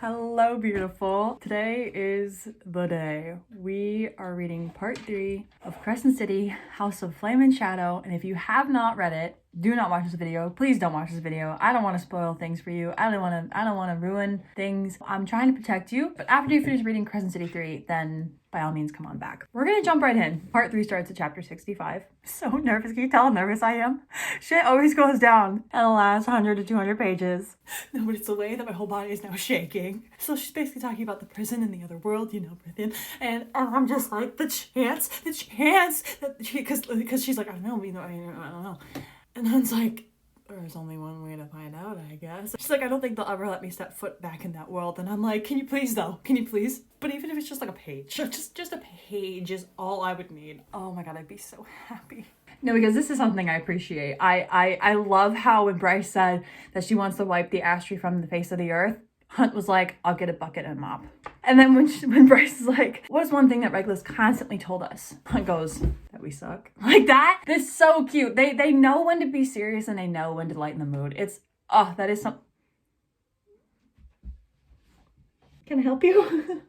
Hello, beautiful. Today is the day. We are reading part 3 of Crescent City, House of Flame and Shadow. And if you have not read it, do not watch this video. Please don't watch this video. I don't want to spoil things for you. I don't want to ruin things. I'm trying to protect you. But after you finish reading Crescent City 3, then by all means, come on back. We're gonna jump right in. Part 3 starts at chapter 65. So nervous. Can you tell how nervous I am? Shit always goes down in the last 100 to 200 pages. No, but it's the way that my whole body is now shaking. So she's basically talking about the prison in the other world, you know, within. And I'm just like, the chance that because she's like, I don't know, I don't know. And then it's like, there's only one way to find out, I guess. She's like, I don't think they'll ever let me step foot back in that world. And I'm like, can you please though? Can you please? But even if it's just like a page, just a page is all I would need. Oh my God, I'd be so happy. No, because this is something I appreciate. I love how when Bryce said that she wants to wipe the ash tree from the face of the earth, Hunt was like, I'll get a bucket and a mop. And then when Bryce is like, what is one thing that Regulus constantly told us? Hunt goes, that we suck. Like that? This is so cute. They know when to be serious and they know when to lighten the mood. It's, that is some... Can I help you?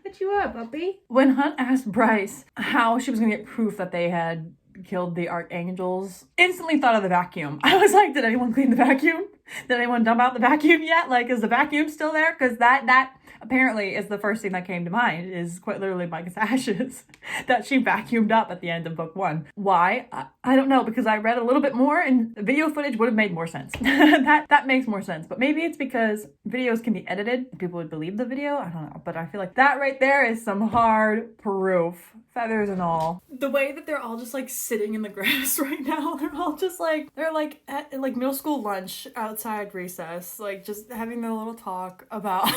What you up, puppy? When Hunt asked Bryce how she was gonna get proof that they had killed the archangels, instantly thought of the vacuum. I was like, did anyone clean the vacuum? Did anyone dump out the vacuum yet? Like, is the vacuum still there? Because that apparently is the first thing that came to mind, is quite literally Micah's ashes that she vacuumed up at the end of book 1. Why? I don't know, because I read a little bit more and video footage would have made more sense. that makes more sense. But maybe it's because videos can be edited. People would believe the video. I don't know. But I feel like that right there is some hard proof. Feathers and all. The way that they're all just like sitting in the grass right now. They're all just like, they're like at like middle school lunch outside recess. Like just having their little talk about...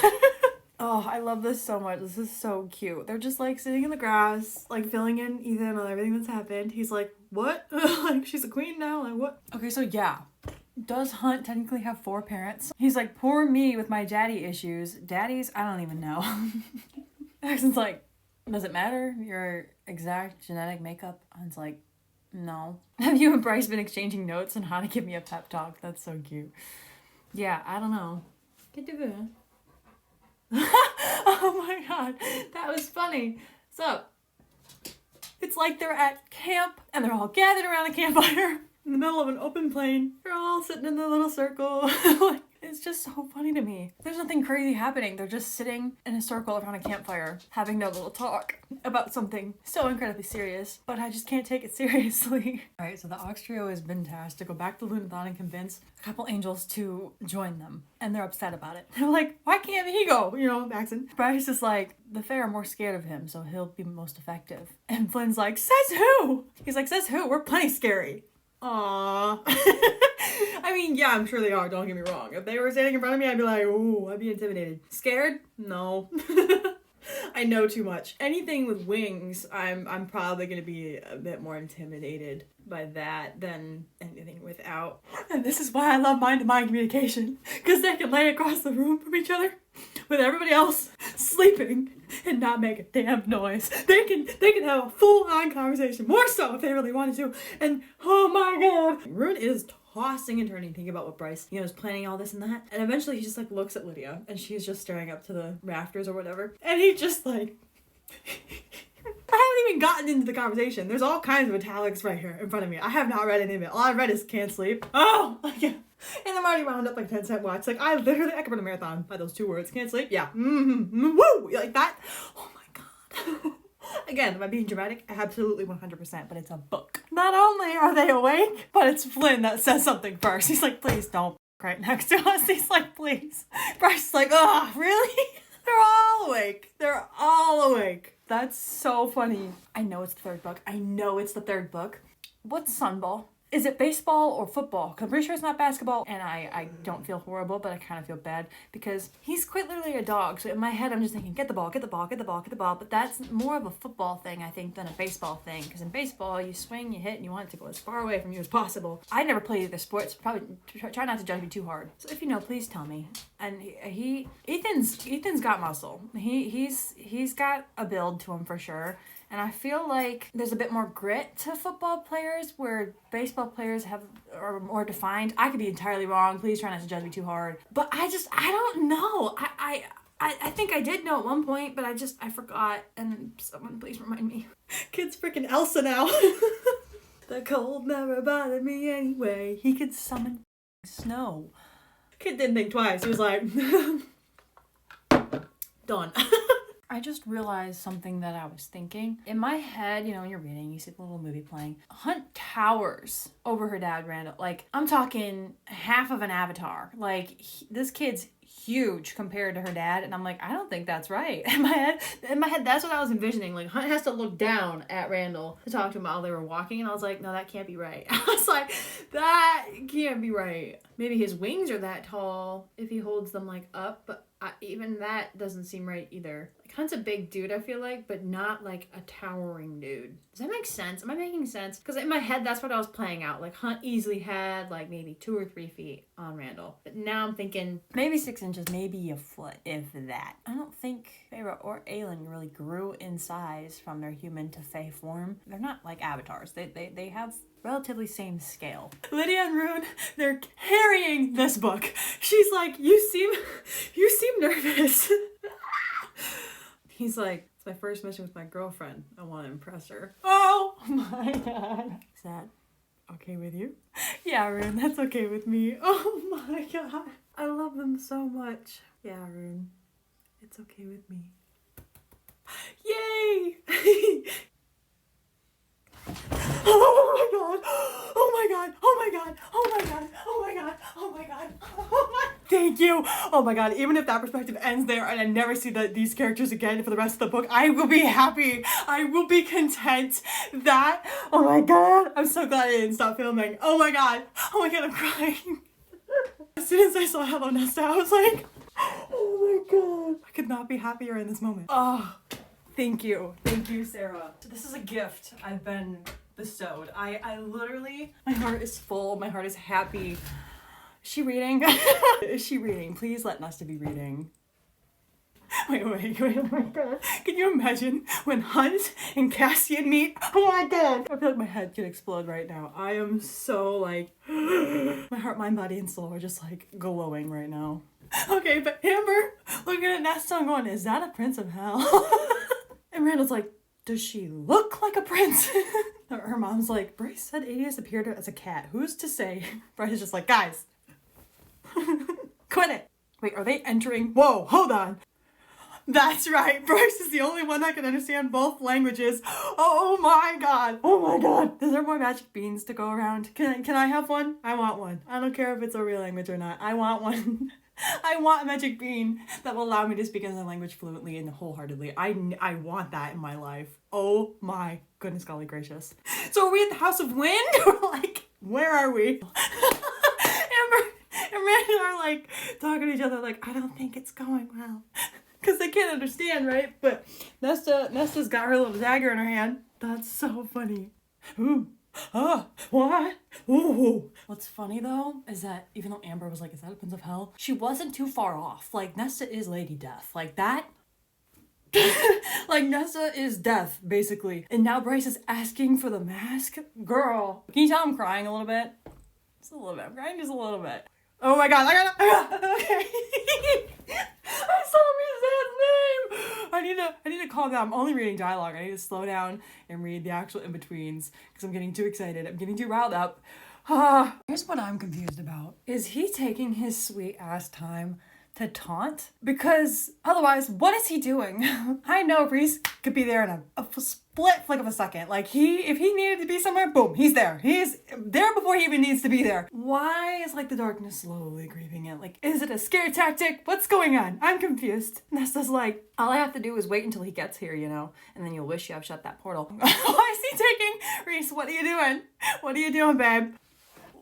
Oh, I love this so much. This is so cute. They're just like sitting in the grass, like filling in Ethan on everything that's happened. He's like, what? Like, she's a queen now? Like, what? Okay, so yeah. Does Hunt technically have 4 parents? He's like, poor me with my daddy issues. Daddies? I don't even know. Axon's like, does it matter your exact genetic makeup? Hunt's like, no. Have you and Bryce been exchanging notes on how to give me a pep talk? That's so cute. Yeah, I don't know. Get to it. Oh my God, that was funny. So, it's like they're at camp and they're all gathered around a campfire in the middle of an open plain. They're all sitting in their little circle. It's just so funny to me. There's nothing crazy happening. They're just sitting in a circle around a campfire, having their little talk about something so incredibly serious, but I just can't take it seriously. All right, so the Ox Trio has been tasked to go back to Lunathon and convince a couple angels to join them, and they're upset about it. They're like, why can't he go? You know, Maxon. Bryce is like, the Fae are more scared of him, so he'll be most effective. And Flynn's like, says who? He's like, says who? We're plenty scary. Aww. I mean, yeah, I'm sure they are, don't get me wrong. If they were standing in front of me, I'd be like, ooh, I'd be intimidated. Scared? No. I know too much. Anything with wings, I'm probably gonna be a bit more intimidated by that than anything without. And this is why I love mind-to-mind communication, because they can lay across the room from each other with everybody else sleeping and not make a damn noise. They can have a full-on conversation, more so if they really wanted to. And oh my God, Rune is tossing and turning, thinking about what Bryce, is planning all this and that. And eventually he just like looks at Lydia and she's just staring up to the rafters or whatever. And he just like, I haven't even gotten into the conversation. There's all kinds of italics right here in front of me. I have not read any of it. All I've read is can't sleep. Oh, yeah. And I'm already wound up like 10-cent watch. Like I could run a marathon by those 2 words. Can't sleep. Yeah. Woo. Like that. Oh my God. Again, am I being dramatic? Absolutely 100%, but it's a book. Not only are they awake, but it's Flynn that says something first. He's like, please don't right next to us. He's like, please. Bryce is like, oh, really? They're all awake. They're all awake. That's so funny. I know it's the 3rd book. I know it's the 3rd book. What's Sunball? Is it baseball or football? Because I'm pretty sure it's not basketball. And I don't feel horrible, but I kind of feel bad because he's quite literally a dog. So in my head, I'm just thinking, get the ball, get the ball, get the ball, get the ball. But that's more of a football thing, I think, than a baseball thing. Because in baseball, you swing, you hit, and you want it to go as far away from you as possible. I never played either sport, so probably try not to judge me too hard. So if you know, please tell me. And Ethan's got muscle. He's got a build to him for sure. And I feel like there's a bit more grit to football players where baseball players are more defined. I could be entirely wrong. Please try not to judge me too hard. But I don't know. I think I did know at one point, but I forgot. And someone please remind me. Kid's freaking Elsa now. The cold never bothered me anyway. He could summon snow. Kid didn't think twice. He was like, done. I just realized something that I was thinking. In my head, you know, when you're reading, you see the little movie playing. Hunt towers over her dad, Randall. Like, I'm talking half of an avatar. Like, this kid's huge compared to her dad, and I'm like, I don't think that's right. In my head, that's what I was envisioning. Like, Hunt has to look down at Randall to talk to him while they were walking, and I was like, no, that can't be right. I was like, that can't be right. Maybe his wings are that tall if he holds them like up, but even that doesn't seem right either. Like, Hunt's a big dude, I feel like, but not like a towering dude. Does that make sense? Am I making sense? Because in my head, that's what I was playing out. Like, Hunt easily had like maybe 2 or 3 feet on Randall. But now I'm thinking maybe 6 inches, maybe a foot, if that. I don't think Feyre or Aelin really grew in size from their human to Fey form. They're not like avatars. They have relatively same scale. Lydia and Rune, they're carrying this book. She's like, you seem nervous. He's like, it's my first mission with my girlfriend. I want to impress her. Oh my god. Is that okay with you? Yeah, Rune, that's okay with me. Oh my god. I love them so much. Yeah, Rune, it's okay with me. Yay! Oh my god! Oh my god! Oh my god! Oh my god! Oh my god! Oh my god! Oh my! Thank you! Oh my god, even if that perspective ends there and I never see these characters again for the rest of the book, I will be happy. I will be content. That, oh my god, I'm so glad I didn't stop filming. Oh my god! Oh my god, I'm crying. As soon as I saw Hello Nesta, I was like, oh my god. I could not be happier in this moment. Oh. Thank you, Sarah. This is a gift I've been bestowed. I literally, my heart is full, my heart is happy. Is she reading? Is she reading? Please let Nesta be reading. Wait, oh my god. Can you imagine when Hunt and Cassian meet? Oh my god. I feel like my head could explode right now. I am so like, my heart, mind, body, and soul are just like glowing right now. Okay, but Amber looking at Nesta and going, is that a prince of hell? And Randall's like, does she look like a prince? Her mom's like, Bryce said Adius appeared as a cat. Who's to say? Bryce is just like, guys, quit it. Wait, are they entering? Whoa, hold on. That's right. Bryce is the only one that can understand both languages. Oh my god. Oh my god. Is there more magic beans to go around? Can I have one? I want one. I don't care if it's a real language or not. I want one. I want a magic bean that will allow me to speak another language fluently and wholeheartedly. I want that in my life. Oh my goodness golly gracious. So are we at the House of Wind? Or like, where are we? Amber and Miranda are like talking to each other like, I don't think it's going well. Because they can't understand, right? But Nesta's got her little dagger in her hand. That's so funny. Ooh. Oh, what? Ooh. What's funny though is that even though Amber was like, is that a prince of hell? She wasn't too far off. Like, Nesta is Lady Death. Like that. Like, Nesta is death, basically. And now Bryce is asking for the mask? Girl. Can you tell I'm crying a little bit? Just a little bit. I'm crying just a little bit. Oh my god, I got okay. I saw his name. I need to calm down. I'm only reading dialogue. I need to slow down and read the actual in-betweens because I'm getting too excited. I'm getting too riled up. Here's what I'm confused about. Is he taking his sweet ass time to taunt? Because otherwise, what is he doing? I know Reese could be there in a split flick of a second. Like, if he needed to be somewhere, boom, he's there. He's there before he even needs to be there. Why is like the darkness slowly creeping in? Like, is it a scare tactic? What's going on? I'm confused. Nesta's like, all I have to do is wait until he gets here, you know, and then you'll wish you have shut that portal. Why is he taking? Reese, what are you doing? What are you doing, babe?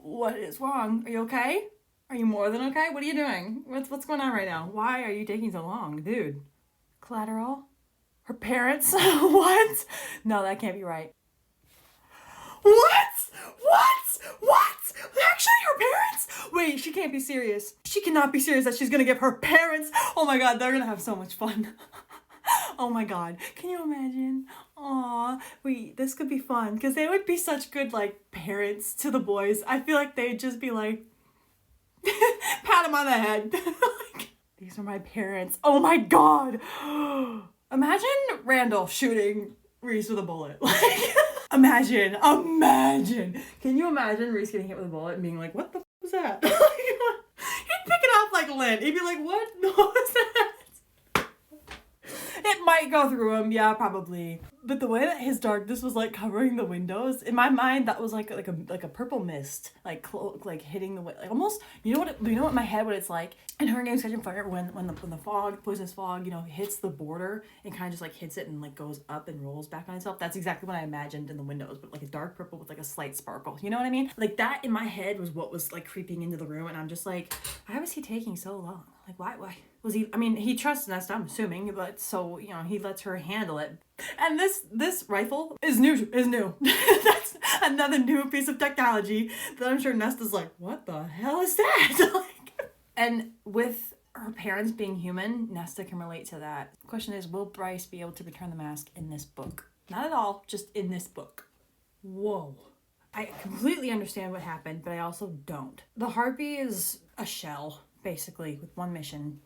What is wrong? Are you okay? Are you more than okay? What are you doing? What's going on right now? Why are you taking so long? Dude. Collateral? Her parents? What? No, that can't be right. What? Actually, her parents? Wait, she can't be serious. She cannot be serious that she's gonna give her parents. Oh my god, they're gonna have so much fun. Oh my god, can you imagine? Aw, wait, this could be fun because they would be such good like parents to the boys. I feel like they'd just be like, pat him on the head. Like, these are my parents. Oh my God. Imagine Randall shooting Reese with a bullet. Like, imagine. Can you imagine Reese getting hit with a bullet and being like, what the f was that? He'd pick it up like lint. He'd be like, what was that? It might go through him, yeah, probably. But the way that his darkness was like covering the windows, in my mind, that was like a purple mist, like hitting the like almost. You know what in my head what it's like in Hunger Games: Catching Fire when the fog, poisonous fog, hits the border and kind of just like hits it and like goes up and rolls back on itself. That's exactly what I imagined in the windows, but like a dark purple with like a slight sparkle. You know what I mean? Like that in my head was what was like creeping into the room, and I'm just like, why was he taking so long? Like why? Was he, I mean, he trusts Nesta, I'm assuming, but so, he lets her handle it. And this rifle is new. That's another new piece of technology that I'm sure Nesta's like, what the hell is that? And with her parents being human, Nesta can relate to that. The question is, will Bryce be able to return the mask in this book? Not at all, just in this book. Whoa. I completely understand what happened, but I also don't. The Harpy is a shell, basically, with one mission.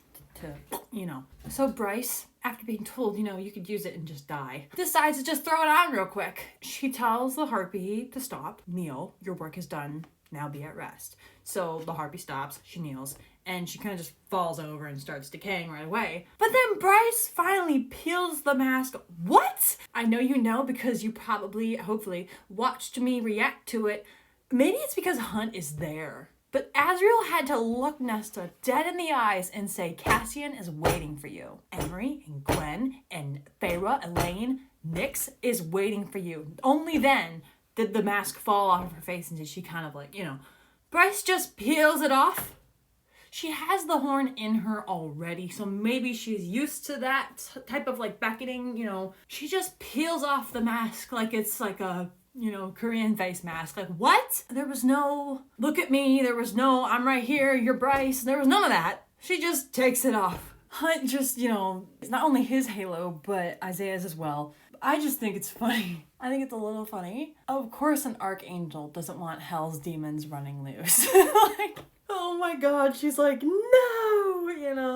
So Bryce, after being told, you could use it and just die, decides to just throw it on real quick. She tells the Harpy to stop. Kneel, your work is done, now be at rest. So the Harpy stops, she kneels, and she kind of just falls over and starts decaying right away. But then Bryce finally peels the mask. What? I know you know because you probably, hopefully, watched me react to it. Maybe it's because Hunt is there. But Azriel had to look Nesta dead in the eyes and say, Cassian is waiting for you. Emery and Gwen and Feyre, Elaine, Nyx is waiting for you. Only then did the mask fall off of her face and did she kind of like, Bryce just peels it off. She has the horn in her already, so maybe she's used to that type of like beckoning, She just peels off the mask like it's like a Korean face mask. Like, what? There was no, look at me. There was no, I'm right here. You're Bryce. There was none of that. She just takes it off. Hunt just, it's not only his halo, but Isaiah's as well. I just think it's funny. I think it's a little funny. Of course, an archangel doesn't want hell's demons running loose. Like, oh my God. She's like, no,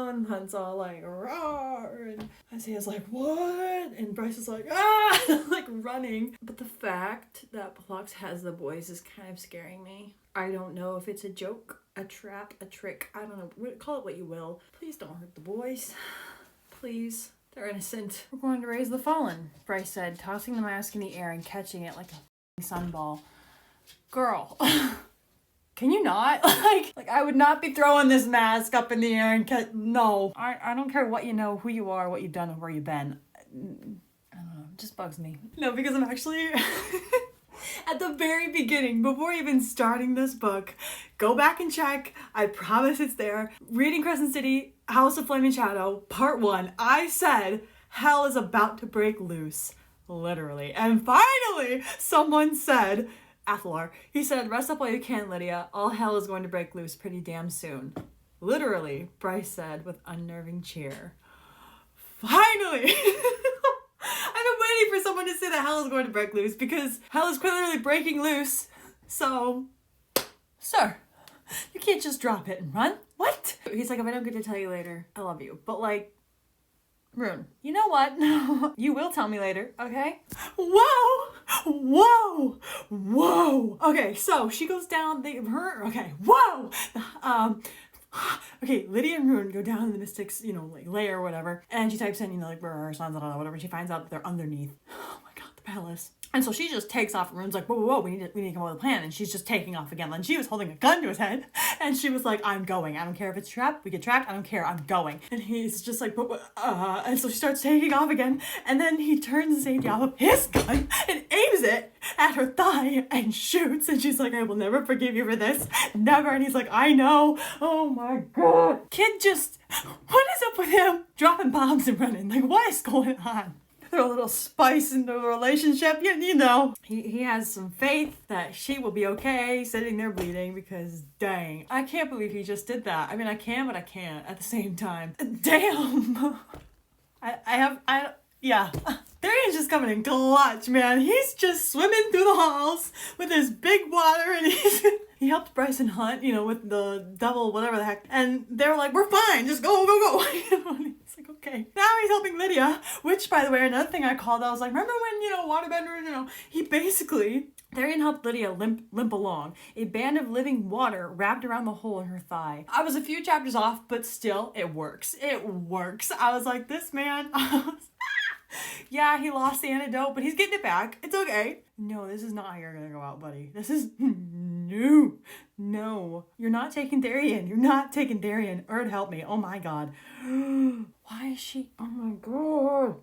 and Hunt's all like, roar. And Isaiah's like, what? And Bryce is like, ah, like running. But the fact that Plux has the boys is kind of scaring me. I don't know if it's a joke, a trap, a trick. I don't know. Call it what you will. Please don't hurt the boys. Please. They're innocent. We're going to raise the fallen, Bryce said, tossing the mask in the air and catching it like a sunball. Girl. Can you not? Like I would not be throwing this mask up in the air and no. I don't care what you know, who you are, what you've done, or where you've been. I don't know. It just bugs me. No, because I'm actually at the very beginning, before even starting this book, go back and check. I promise it's there. Reading Crescent City, House of Flame and Shadow, Part 1. I said hell is about to break loose. Literally. And finally, someone said, Athalar, he said, rest up while you can, Lydia. All hell is going to break loose pretty damn soon. Literally, Bryce said with unnerving cheer. Finally! I've been waiting for someone to say that hell is going to break loose because hell is clearly breaking loose. So, sir, you can't just drop it and run. What? He's like, if I don't get to tell you later, I love you. But like, Rune, you know what? You will tell me later, okay? Whoa! Okay, so she goes down, whoa! Okay, Lydia and Rune go down in the Mystics, like lair or whatever, and she types in, like where are her sons, I don't know, whatever, and she finds out that they're underneath. Oh my God, the palace. And so she just takes off, and Rune's like, whoa, we need to come up with a plan, and she's just taking off again. And she was holding a gun to his head, and she was like, I'm going. I don't care if it's trapped, we get trapped, I don't care, I'm going. And he's just like, and so she starts taking off again, and then he turns the safety off of his gun and aims it at her thigh and shoots, and she's like, I will never forgive you for this, never. And he's like, I know. Oh my God. Kid just, what is up with him? Dropping bombs and running, like what is going on? Throw a little spice into the relationship, He has some faith that she will be okay sitting there bleeding because dang, I can't believe he just did that. I mean, I can, but I can't at the same time. Damn. Yeah. Darian's just coming in clutch, man. He's just swimming through the halls with his big water and He helped Bryson hunt, with the devil, whatever the heck. And they were like, we're fine, just go, go, go. It's like, okay. Now he's helping Lydia, which, by the way, another thing I called, I was like, remember when, Waterbender, he basically, Therian helped Lydia limp along. A band of living water wrapped around the hole in her thigh. I was a few chapters off, but still, it works. It works. I was like, this man, yeah, he lost the antidote, but he's getting it back. It's okay. No, this is not how you're gonna go out, buddy. This is... No. You're not taking Therian. You're not taking Therian. Erd, help me. Oh my god. Why is she... Oh my god.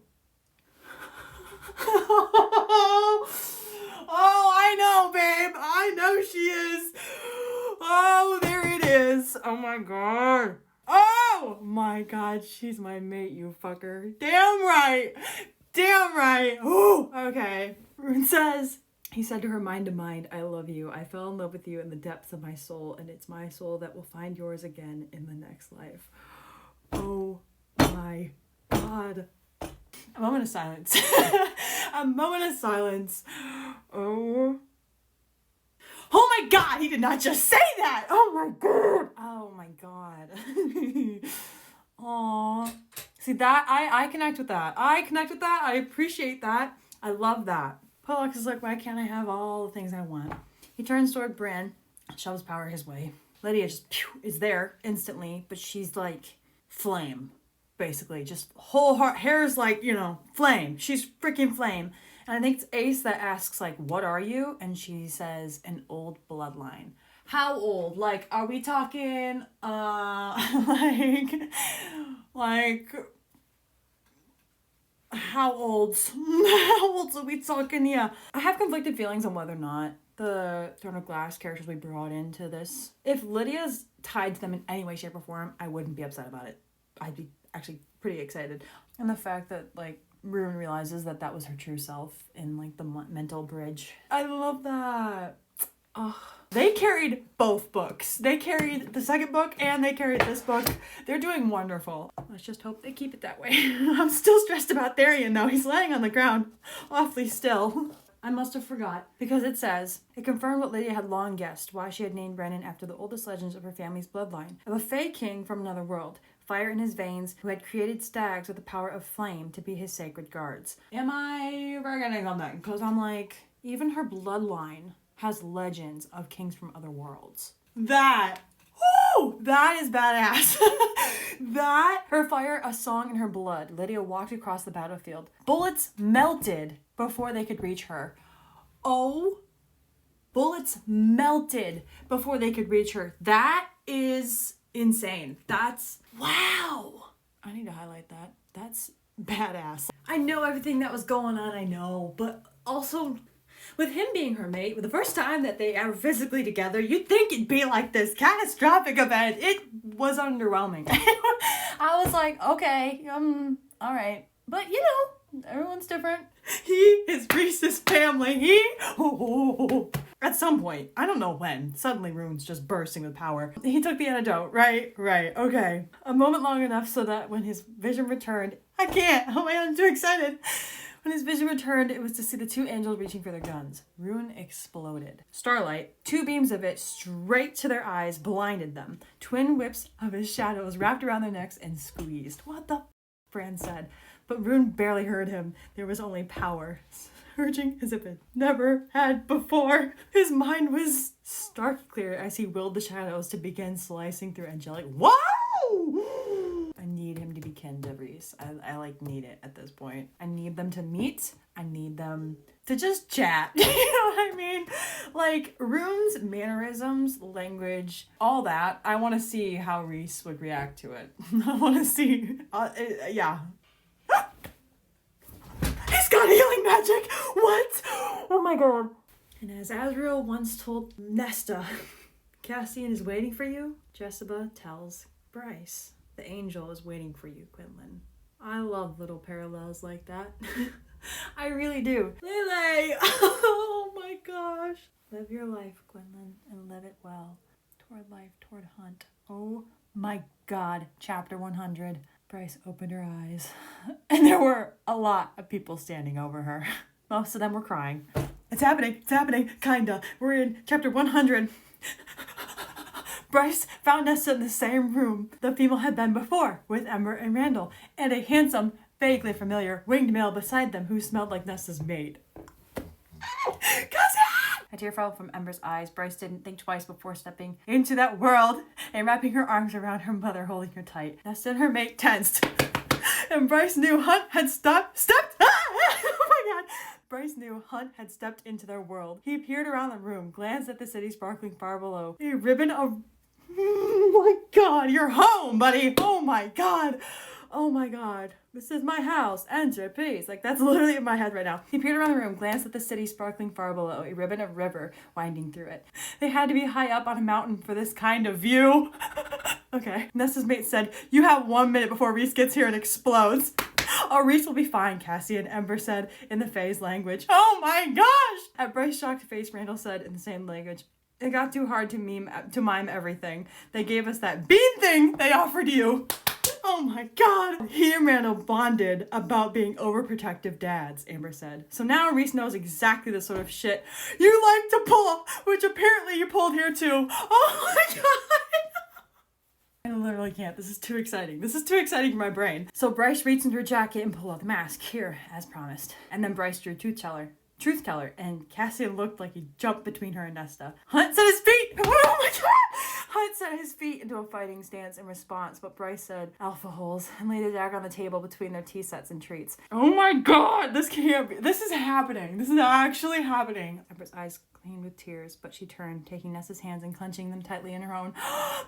Oh, I know, babe. I know she is. Oh, there it is. Oh my god. Oh my god, she's my mate, you fucker. Damn right. Damn right. Ooh, okay. Rune says, he said to her mind to mind, I love you. I fell in love with you in the depths of my soul, and it's my soul that will find yours again in the next life. Oh my god. A moment of silence. A moment of silence. Oh my god, he did not just say that. Oh my god. Oh my god. Aw. See that? I connect with that. I connect with that. I appreciate that. I love that. Pollux is like, why can't I have all the things I want? He turns toward Bran, shoves power his way. Lydia just is there instantly, but she's like flame, basically. Just whole hair's like, flame. She's freaking flame. And I think it's Ace that asks, like, what are you? And she says, an old bloodline. How old? Like, are we talking, how old? How old are we talking? Yeah. I have conflicted feelings on whether or not the Throne of Glass characters we brought into this, if Lydia's tied to them in any way, shape, or form, I wouldn't be upset about it. I'd be actually pretty excited. And the fact that, like, Rune realizes that that was her true self in, like, the mental bridge. I love that. Oh. They carried both books. They carried the second book and they carried this book. They're doing wonderful. Let's just hope they keep it that way. I'm still stressed about Therian though. He's laying on the ground awfully still. I must have forgot, because it says, it confirmed what Lydia had long guessed, why she had named Brennan after the oldest legends of her family's bloodline, of a Fey king from another world, fire in his veins, who had created stags with the power of flame to be his sacred guards. Am I forgetting on that? Because I'm like, even her bloodline has legends of kings from other worlds. That is badass. That, her fire, a song in her blood. Lydia walked across the battlefield. Bullets melted before they could reach her. Oh, bullets melted before they could reach her. That is insane. That's, wow. I need to highlight that. That's badass. I know everything that was going on, I know, but also, with him being her mate, with the first time that they ever physically together, you'd think it'd be like this catastrophic event. It was underwhelming. I was like, okay, all right. But, everyone's different. He is Reese's family. At some point, I don't know when, suddenly Rune's just bursting with power. He took the antidote, right, okay. A moment long enough so that when his vision returned, I can't, oh my god, I'm too excited. When his vision returned, it was to see the two angels reaching for their guns. Rune exploded. Starlight, two beams of it straight to their eyes, blinded them. Twin whips of his shadows wrapped around their necks and squeezed. What the Bran said. But Rune barely heard him. There was only power, surging as if it never had before. His mind was stark clear as he willed the shadows to begin slicing through angelic. Wow! I need him to be kin to Reese. I need it at this point. I need them to meet. I need them to just chat. You know what I mean? Like, Rune's mannerisms, language, all that. I want to see how Reese would react to it. I want to see. Yeah. He's got healing magic! What? Oh my god. And as Azriel once told Nesta, Cassian is waiting for you, Jessica tells Bryce. The angel is waiting for you, Quinlan. I love little parallels like that. I really do. Lily! Oh my gosh. Live your life, Quinlan, and live it well. Toward life, toward hunt. Oh my god. Chapter 100. Bryce opened her eyes. And there were a lot of people standing over her. Most of them were crying. It's happening, kinda. We're in chapter 100. Bryce found Nesta in the same room the female had been before, with Ember and Randall, and a handsome, vaguely familiar, winged male beside them who smelled like Nesta's maid. Cousin! A tear fell from Ember's eyes. Bryce didn't think twice before stepping into that world and wrapping her arms around her mother, holding her tight. Nesta and her mate tensed. And Bryce knew Hunt had stepped. Oh my god. Bryce knew Hunt had stepped into their world. He peered around the room, glanced at the city sparkling far below. A ribbon of... Oh my god, you're home, buddy! Oh my god! Oh my god. This is my house. Enter, please. Like, that's literally in my head right now. He peered around the room, glanced at the city sparkling far below, a ribbon of river winding through it. They had to be high up on a mountain for this kind of view. Okay. Nesta's mate said, "You have 1 minute before Reese gets here and explodes." "Oh, Reese will be fine," Cassie and Ember said in the Fae's language. "Oh my gosh!" At Bryce's shocked face, Randall said in the same language, "It got too hard to mime everything. They gave us that bean thing they offered you." Oh my god. He and Randall bonded about being overprotective dads, Amber said. So now Reese knows exactly the sort of shit you like to pull, which apparently you pulled here too. Oh my god. I literally can't. This is too exciting. This is too exciting for my brain. So Bryce reached into her jacket and pulled out the mask. Here, as promised. And then Bryce drew Truth Teller, and Cassian looked like he jumped between her and Nesta. Hunt set his feet! Oh my god! Hunt set his feet into a fighting stance in response, but Bryce said, "Alpha holes," and laid a dagger on the table between their tea sets and treats. Oh my god! This can't be. This is happening. This is actually happening. Ember's eyes cleaned with tears, but she turned, taking Nesta's hands and clenching them tightly in her own.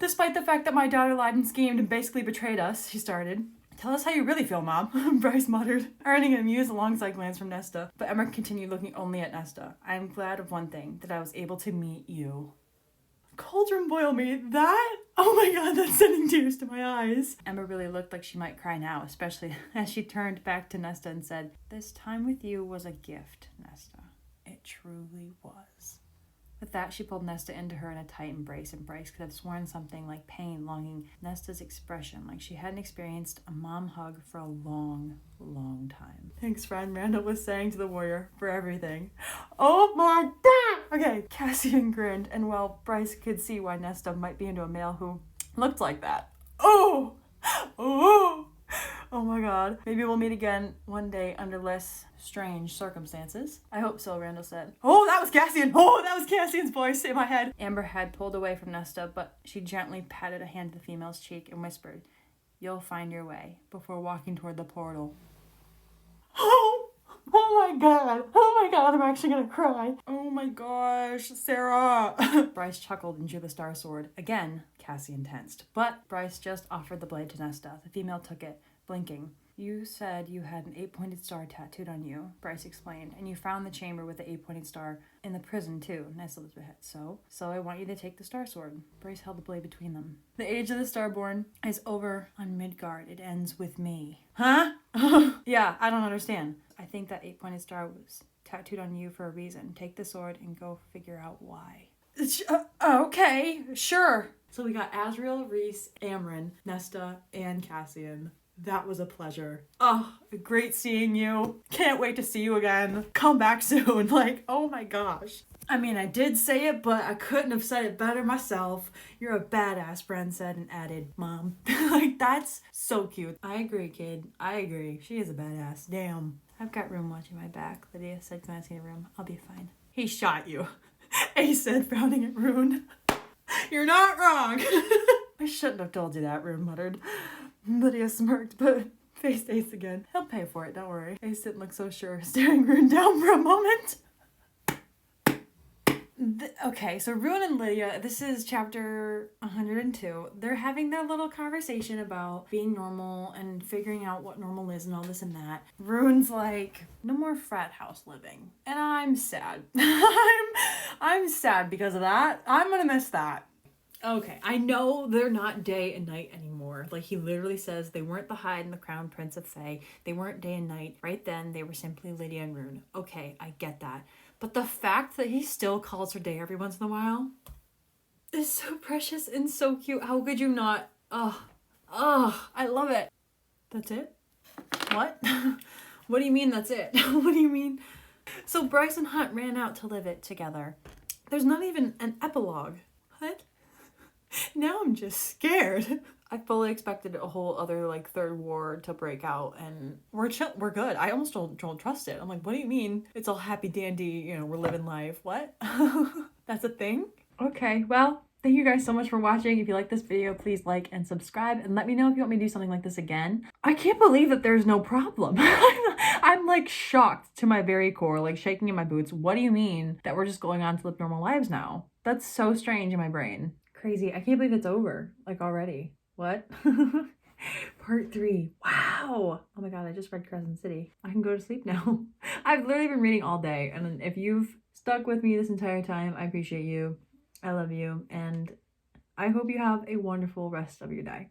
"Despite the fact that my daughter lied and schemed and basically betrayed us," she started. "Tell us how you really feel, Mom," Bryce muttered, earning an amused alongside glance from Nesta. But Emma continued looking only at Nesta. "I am glad of one thing, that I was able to meet you." Cauldron boil me. That? Oh my god, that's sending tears to my eyes. Emma really looked like she might cry now, especially as she turned back to Nesta and said, "This time with you was a gift, Nesta. It truly was." With that, she pulled Nesta into her in a tight embrace, and Bryce could have sworn something like pain longing Nesta's expression, like she hadn't experienced a mom hug for a long, long time. "Thanks, friend," Randall was saying to the warrior, "for everything." Oh my god! Okay, Cassian grinned, and well, Bryce could see why Nesta might be into a male who looked like that. Oh! Oh! Oh my god. Maybe we'll meet again one day under less strange circumstances. "I hope so," Randall said. Oh, that was Cassian! Oh, that was Cassian's voice in my head. Amber had pulled away from Nesta, but she gently patted a hand to the female's cheek and whispered, "You'll find your way," before walking toward the portal. Oh! Oh my god! Oh my god, I'm actually gonna cry. Oh my gosh, Sarah! Bryce chuckled and drew the star sword. Again, Cassian tensed. But Bryce just offered the blade to Nesta. The female took it, blinking. "You said you had an 8-pointed star tattooed on you," Bryce explained, "and you found the chamber with the 8-pointed star in the prison too." Nesta lifted her head. So I want you to take the star sword." Bryce held the blade between them. "The age of the Starborn is over on Midgard. It ends with me." Huh? Yeah, I don't understand. "I think that 8-pointed star was tattooed on you for a reason. Take the sword and go figure out why." Okay, sure. So we got Azriel, Reese, Amren, Nesta, and Cassian. That was a pleasure. Oh, great seeing you. Can't wait to see you again. Come back soon. Like, oh my gosh. I mean, I did say it, but I couldn't have said it better myself. "You're a badass," Bren said and added, "Mom." Like, that's so cute. I agree, kid. I agree. She is a badass. Damn. "I've got room watching my back," Lydia said, glancing at the room. "I'll be fine." "He shot you," Ace said, frowning at Rune. "You're not wrong." "I shouldn't have told you that," Rune muttered. Lydia smirked, but faced Ace again. "He'll pay for it, don't worry." Ace didn't look so sure, staring Rune down for a moment. Okay, so Rune and Lydia, this is chapter 102. They're having their little conversation about being normal and figuring out what normal is and all this and that. Rune's like, "No more frat house living." And I'm sad. I'm sad because of that. I'm gonna miss that. Okay, I know they're not day and night anymore. Like, he literally says they weren't the Hyde and the Crown Prince of Fae. They weren't day and night. Right then, they were simply Lydia and Rune. Okay, I get that. But the fact that he still calls her day every once in a while is so precious and so cute. How could you not? Oh, I love it. That's it? What? What do you mean that's it? What do you mean? So Bryce and Hunt ran out to live it together. There's not even an epilogue. What? Now I'm just scared. I fully expected a whole other like third war to break out, and we're good. I almost don't trust it. I'm like, what do you mean? It's all happy dandy, you know, we're living life. What? That's a thing? Okay, well, thank you guys so much for watching. If you like this video, please like and subscribe, and let me know if you want me to do something like this again. I can't believe that there's no problem. I'm like shocked to my very core, like shaking in my boots. What do you mean that we're just going on to live normal lives now? That's so strange in my brain. Crazy. I can't believe it's over, like already. What? Part 3. Wow. Oh my god, I just read Crescent City. I can go to sleep now. I've literally been reading all day, and if you've stuck with me this entire time, I appreciate you. I love you, and I hope you have a wonderful rest of your day.